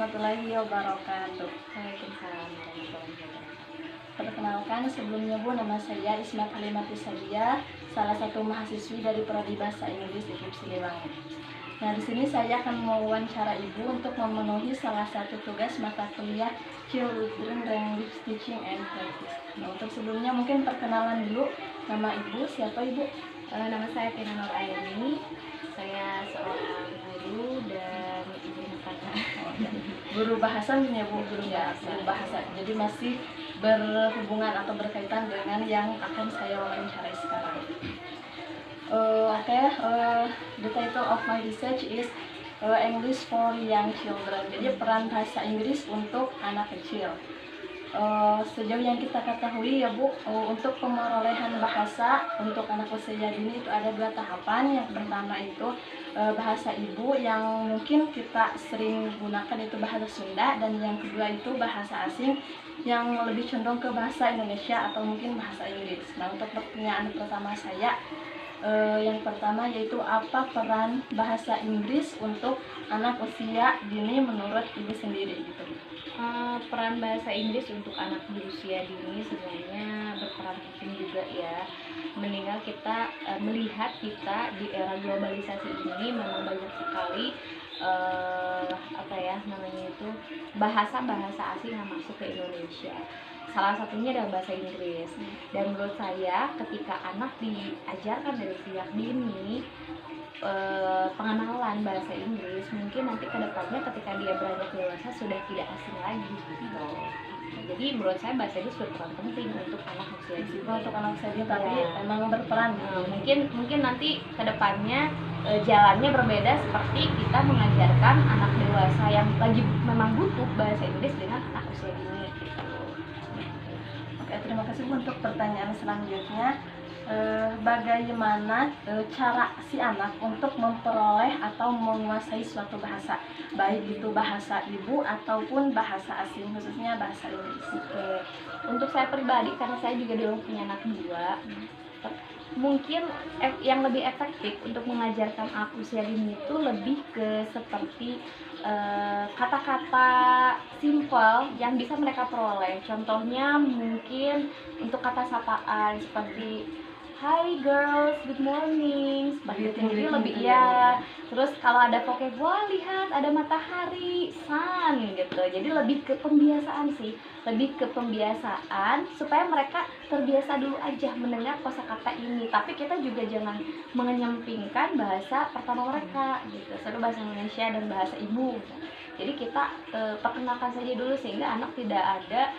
warahmatullahi wabarakatuh. Waalaikumsalam warahmatullahi wabarakatuh. Perkenalkan, sebelumnya Bu, nama saya Isma Halimati Sadia, salah satu mahasiswi dari Prodi Bahasa Inggris di FIP Siliwangi. Nah, di sini saya akan mewawancara Ibu untuk memenuhi salah satu tugas mata kuliah Children Language Teaching and Practice. Nah, untuk sebelumnya mungkin perkenalan dulu, nama Ibu siapa Ibu? Nama saya Tina Nur Aini. Saya seorang guru dan ibu rumah tangga. Guru bahasa mungkin ya Bu, guru bahasa. Jadi masih berhubungan atau berkaitan dengan yang akan saya wawancarai sekarang. The title of my research is English for Young Children. Jadi peran bahasa Inggris untuk anak kecil. Sejauh yang kita ketahui ya Bu, untuk pemerolehan bahasa untuk anak usia dini itu ada 2 tahapan. Yang pertama itu bahasa ibu yang mungkin kita sering gunakan itu bahasa Sunda, dan yang kedua itu bahasa asing yang lebih condong ke bahasa Indonesia atau mungkin bahasa Inggris. Nah, untuk pertanyaan pertama saya, yang pertama yaitu apa peran bahasa Inggris untuk anak usia dini menurut Ibu sendiri gitu? Peran bahasa Inggris untuk anak di usia dini sebenarnya berperan penting juga ya. Meninggal kita melihat kita di era globalisasi ini memang banyak sekali bahasa-bahasa asing yang masuk ke Indonesia. Salah satunya adalah bahasa Inggris. Dan menurut saya ketika anak diajarkan dari sejak dini pengenalan bahasa Inggris, mungkin nanti ke depannya ketika dia beranjak dewasa sudah tidak asing lagi gitu. Jadi menurut saya bahasa Inggris berperan penting untuk anak usia dini. Untuk anak usia dini tapi emang berperan. Mungkin nanti ke depannya jalannya berbeda, seperti kita mengajarkan anak dewasa yang lagi memang butuh bahasa Inggris dengan anak usia dini gitu. Oke, terima kasih Bu. Untuk pertanyaan selanjutnya, bagaimana cara si anak untuk memperoleh atau menguasai suatu bahasa, baik itu bahasa ibu ataupun bahasa asing, khususnya bahasa Inggris? Oke. Untuk saya pribadi, karena saya juga dulu punya anak 2, mungkin yang lebih efektif untuk mengajarkan anak usia dini itu lebih ke seperti kata-kata simpel yang bisa mereka peroleh. Contohnya mungkin untuk kata sapaan seperti hi girls, good morning, seperti itu. Jadi lebih ya. Terus kalau ada vocab, wah lihat ada matahari, sun gitu. Jadi lebih ke pembiasaan sih, lebih ke pembiasaan supaya mereka terbiasa dulu aja mendengar kosakata ini. Tapi kita juga jangan mengenyampingkan bahasa pertama mereka gitu, seperti bahasa Indonesia dan bahasa ibu. Jadi kita perkenalkan saja dulu sehingga anak tidak ada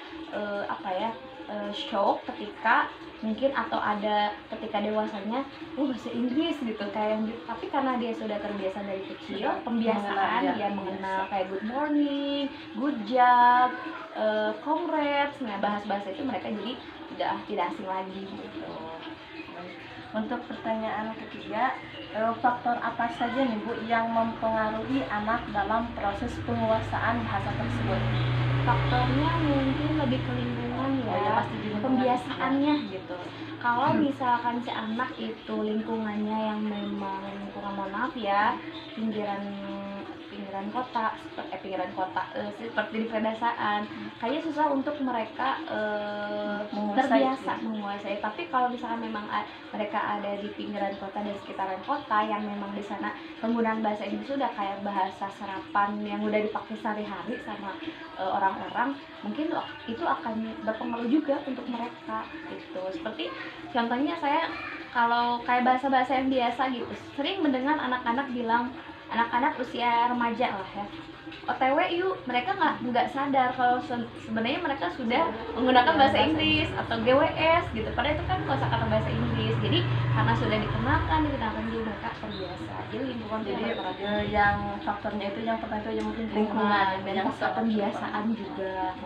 shock ketika mungkin atau ada ketika dewasanya bahasa Inggris gitu kayak gitu. Tapi karena dia sudah terbiasa dari kecil, pembiasaan dia mengenal kayak good morning, good job, comrades, nah bahasa-bahasa itu mereka jadi tidak asing lagi gitu. Untuk pertanyaan ketiga, faktor apa saja nih Bu yang mempengaruhi anak dalam proses penguasaan bahasa tersebut? Faktornya mungkin lebih ke lingkungan ya, pembiasaannya gitu. Kalau misalkan si anak itu lingkungannya yang memang lingkungan, mohon maaf ya, pinggiran kota seperti di pedesaan, kayaknya susah untuk mereka terbiasa menguasai. Tapi kalau misalkan memang mereka ada di pinggiran kota dan sekitaran kota yang memang di sana penggunaan bahasa Inggris sudah kayak bahasa serapan yang udah dipakai sehari-hari sama orang-orang, mungkin itu akan berpengaruh juga untuk mereka gitu. Seperti contohnya saya kalau kayak bahasa-bahasa yang biasa gitu, sering mendengar anak-anak bilang, anak-anak usia remaja lah ya, OTW yuk, mereka nggak sadar kalau sebenarnya mereka sudah menggunakan bahasa Inggris atau GWS gitu, padahal itu kan kosakata bahasa Inggris. Jadi karena sudah dikenalkan juga mereka terbiasa. Jadi lingkungan yang faktornya itu yang pertama itu yang mungkin lingkungan dan yang pembiasaan juga.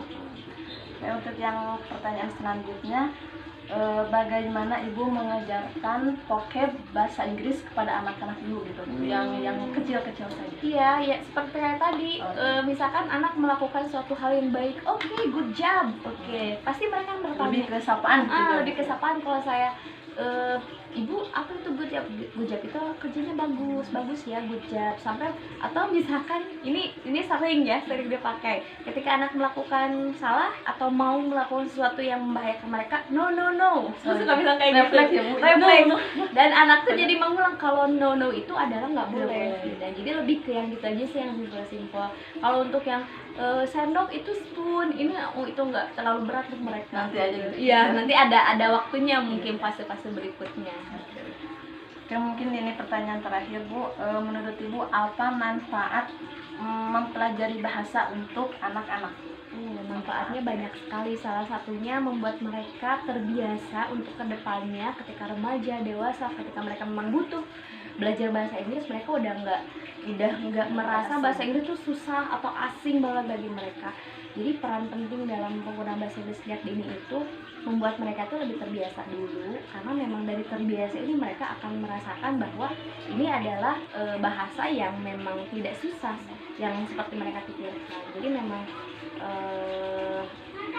Untuk yang pertanyaan selanjutnya, bagaimana Ibu mengajarkan vocab bahasa Inggris kepada anak-anak dulu gitu, yang kecil-kecil saja? Iya, ya seperti kayak tadi, misalkan anak melakukan suatu hal yang baik, oke, good job, oke, pasti mereka bertanya. Lebih ke sapaan. Lebih ke sapaan. Kalau saya ibu apa itu good job? Good job itu kerjanya bagus ya, good job. Sampai atau misalkan ini sering dipakai ketika anak melakukan salah atau mau melakukan sesuatu yang membahayakan mereka, no. Suka bilang kayak Refleks gitu, ya, Bu. refleks. No. Dan anak tuh jadi mengulang kalau no itu adalah nggak boleh. boleh. Dan jadi lebih ke yang gitu aja sih, yang simpel. Kalau untuk yang sendok itu spoon, ini itu nggak terlalu berat untuk mereka. Nanti aja gitu. Iya, nanti ada waktunya mungkin fase-fase berikutnya. Oke, mungkin ini pertanyaan terakhir, Bu. Menurut Ibu, apa manfaat mempelajari bahasa untuk anak-anak? Manfaatnya banyak sekali. Salah satunya membuat mereka terbiasa untuk kedepannya ketika remaja, dewasa, ketika mereka memang butuh belajar bahasa Inggris, mereka udah nggak merasa bahasa Inggris itu susah atau asing banget bagi mereka. Jadi peran penting dalam penggunaan bahasa Inggris sejak dini itu membuat mereka tuh lebih terbiasa dulu, karena memang dari terbiasa ini mereka akan merasakan bahwa ini adalah bahasa yang memang tidak susah yang seperti mereka pikirkan. Jadi memang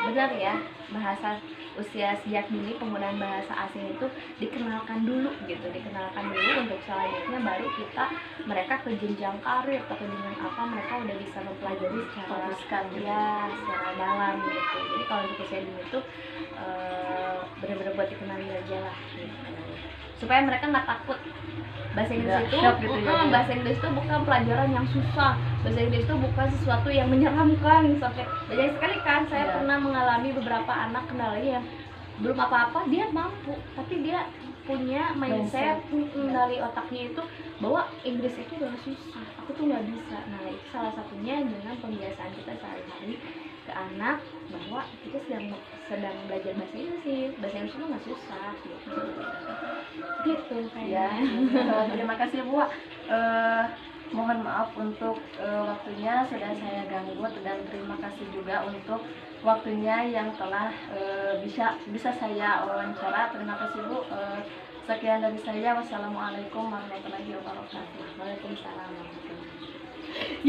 benar ya, bahasa usia sejak dini, penggunaan bahasa asing itu dikenalkan dulu untuk selanjutnya baru mereka ke jenjang karir atau ke jenjang apa, mereka udah bisa mempelajari secara dalam gitu. Jadi kalau untuk usia dini itu benar-benar buat dikenali aja lah gitu, supaya mereka nggak takut. Bahasa Inggris itu gitu ya. bahasa Inggris itu bukan pelajaran yang susah. Bahasa Inggris itu bukan sesuatu yang menyeramkan. Sampai banyak sekali kan saya pernah mengalami beberapa anak kendali yang belum apa-apa dia mampu, tapi dia punya mindset dari otaknya itu bahwa Inggris itu udah susah, aku tuh nggak bisa. Nah, itu salah satunya dengan pembiasaan kita sehari-hari ke anak bahwa kita sedang belajar bahasa Inggris. Bahasa Inggris itu nggak susah gitu kayaknya. Terima kasih, Bu. Mohon maaf untuk waktunya sudah saya ganggu, dan terima kasih juga untuk waktunya yang telah bisa saya wawancara. Terima kasih, Bu. Sekian dari saya. Wassalamualaikum warahmatullahi wabarakatuh. Waalaikumsalam warahmatullahi wabarakatuh.